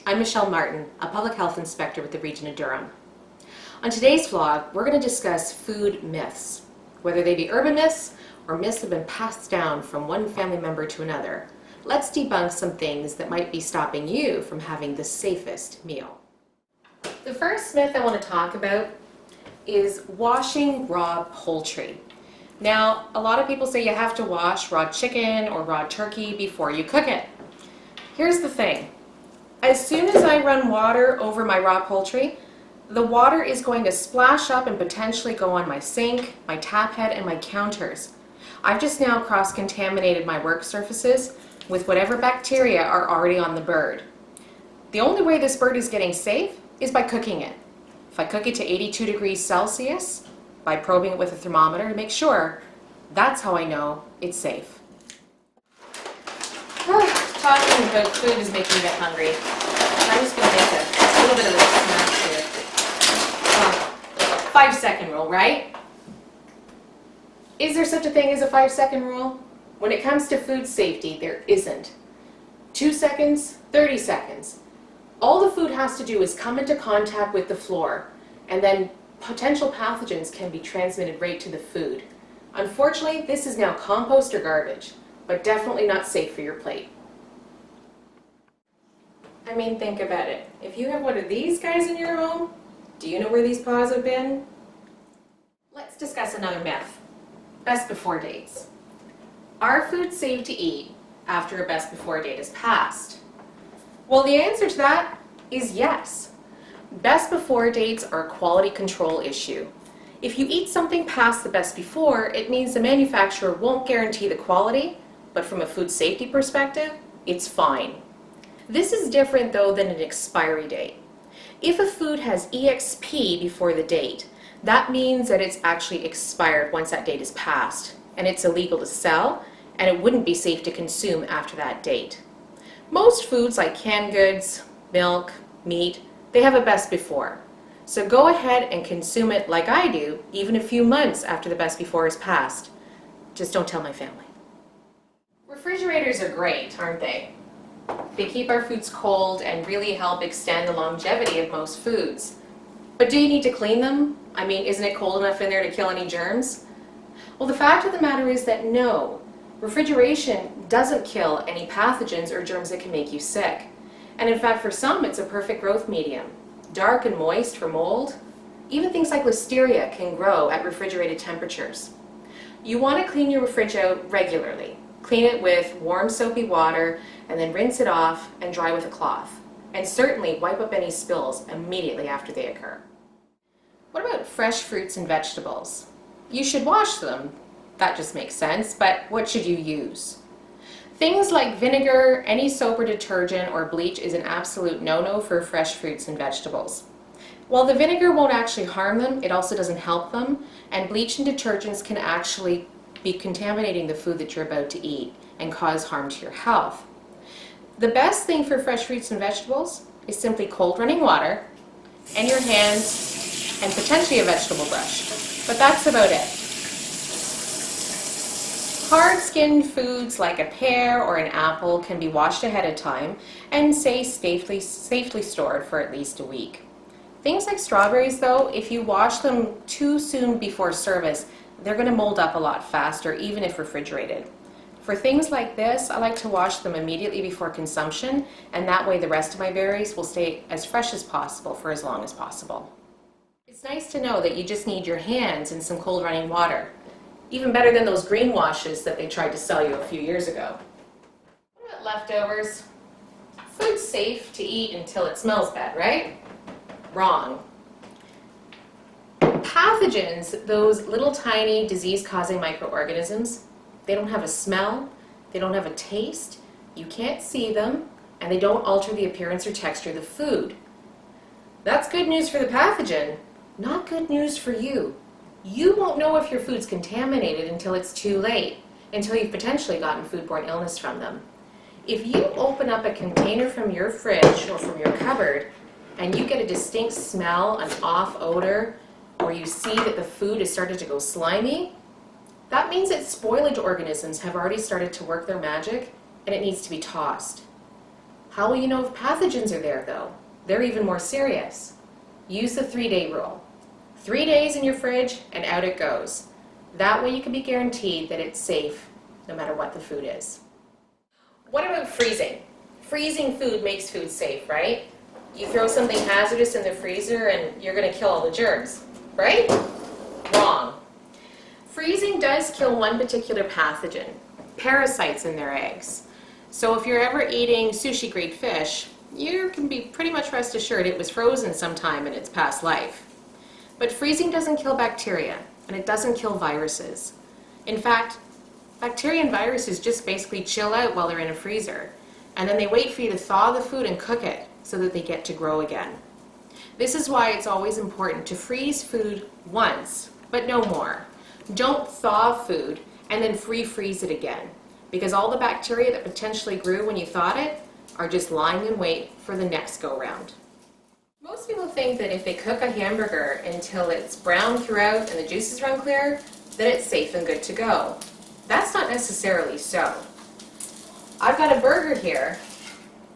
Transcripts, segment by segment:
I'm Michelle Martin, a public health inspector with the region of Durham. On today's vlog, we're going to discuss food myths, whether they be urban myths or myths that have been passed down from one family member to another. Let's debunk some things that might be stopping you from having the safest meal. The first myth I want to talk about is washing raw poultry. Now, a lot of people say you have to wash raw chicken or raw turkey before you cook it. Here's the thing. As soon as I run water over my raw poultry, the water is going to splash up and potentially go on my sink, my tap head, and my counters. I've just now cross-contaminated my work surfaces with whatever bacteria are already on the bird. The only way this bird is getting safe is by cooking it. If I cook it to 82 degrees Celsius, by probing it with a thermometer to make sure, that's how I know it's safe. Talking about food is making me get hungry. I'm just going to make a little bit of a snack here. 5-second rule, right? Is there such a thing as a 5-second rule? When it comes to food safety, there isn't. 2 seconds, 30 seconds. All the food has to do is come into contact with the floor, and then potential pathogens can be transmitted right to the food. Unfortunately, this is now compost or garbage, but definitely not safe for your plate. I mean, think about it. If you have one of these guys in your home, do you know where these paws have been? Let's discuss another myth. Best before dates. Are foods safe to eat after a best before date is passed? Well, the answer to that is yes. Best before dates are a quality control issue. If you eat something past the best before, it means the manufacturer won't guarantee the quality, but from a food safety perspective, it's fine. This is different though than an expiry date. If a food has EXP before the date, that means that it's actually expired once that date is passed, and it's illegal to sell, and it wouldn't be safe to consume after that date. Most foods like canned goods, milk, meat, they have a best before. So go ahead and consume it like I do, even a few months after the best before is passed. Just don't tell my family. Refrigerators are great, aren't they? They keep our foods cold and really help extend the longevity of most foods. But do you need to clean them? I mean, isn't it cold enough in there to kill any germs? Well, the fact of the matter is that no, refrigeration doesn't kill any pathogens or germs that can make you sick. And in fact, for some, it's a perfect growth medium. Dark and moist for mold. Even things like listeria can grow at refrigerated temperatures. You want to clean your fridge out regularly. Clean it with warm soapy water and then rinse it off and dry with a cloth. And certainly wipe up any spills immediately after they occur. What about fresh fruits and vegetables? You should wash them. That just makes sense, but what should you use? Things like vinegar, any soap or detergent, or bleach is an absolute no-no for fresh fruits and vegetables. While the vinegar won't actually harm them, it also doesn't help them, and bleach and detergents can actually be contaminating the food that you're about to eat and cause harm to your health. The best thing for fresh fruits and vegetables is simply cold running water and your hands and potentially a vegetable brush, but that's about it. Hard-skinned foods like a pear or an apple can be washed ahead of time and stay safely stored for at least a week. Things like strawberries, though, if you wash them too soon before service, they're going to mold up a lot faster, even if refrigerated. For things like this, I like to wash them immediately before consumption, and that way the rest of my berries will stay as fresh as possible for as long as possible. It's nice to know that you just need your hands and some cold running water. Even better than those green washes that they tried to sell you a few years ago. What about leftovers? Food's safe to eat until it smells bad, right? Wrong. Pathogens, those little tiny disease-causing microorganisms, they don't have a smell, they don't have a taste, you can't see them, and they don't alter the appearance or texture of the food. That's good news for the pathogen, not good news for you. You won't know if your food's contaminated until it's too late, until you've potentially gotten foodborne illness from them. If you open up a container from your fridge or from your cupboard and you get a distinct smell, an off odor, or you see that the food is starting to go slimy, that means that spoilage organisms have already started to work their magic and it needs to be tossed. How will you know if pathogens are there though? They're even more serious. Use the 3-day rule. 3 days in your fridge and out it goes. That way you can be guaranteed that it's safe no matter what the food is. What about freezing? Freezing food makes food safe, right? You throw something hazardous in the freezer and you're going to kill all the germs, right? Wrong. Freezing does kill one particular pathogen, parasites in their eggs. So if you're ever eating sushi-grade fish, you can be pretty much rest assured it was frozen sometime in its past life. But freezing doesn't kill bacteria, and it doesn't kill viruses. In fact, bacteria and viruses just basically chill out while they're in a freezer, and then they wait for you to thaw the food and cook it so that they get to grow again. This is why it's always important to freeze food once, but no more. Don't thaw food and then freeze it again, because all the bacteria that potentially grew when you thawed it are just lying in wait for the next go-round. Most people think that if they cook a hamburger until it's brown throughout and the juices run clear, that it's safe and good to go. That's not necessarily so. I've got a burger here.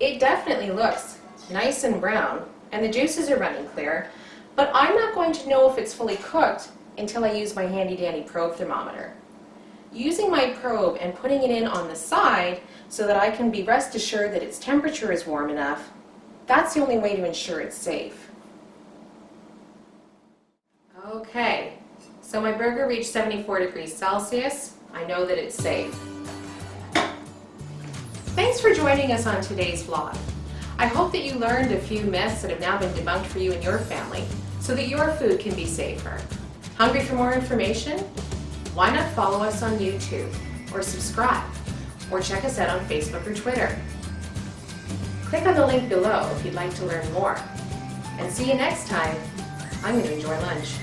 It definitely looks nice and brown and the juices are running clear, but I'm not going to know if it's fully cooked until I use my handy-dandy probe thermometer. Using my probe and putting it in on the side so that I can be rest assured that its temperature is warm enough, that's the only way to ensure it's safe. Okay, so my burger reached 74 degrees Celsius. I know that it's safe. Thanks for joining us on today's vlog. I hope that you learned a few myths that have now been debunked for you and your family so that your food can be safer. Hungry for more information? Why not follow us on YouTube, or subscribe, or check us out on Facebook or Twitter. Click on the link below if you'd like to learn more. And see you next time. I'm going to enjoy lunch.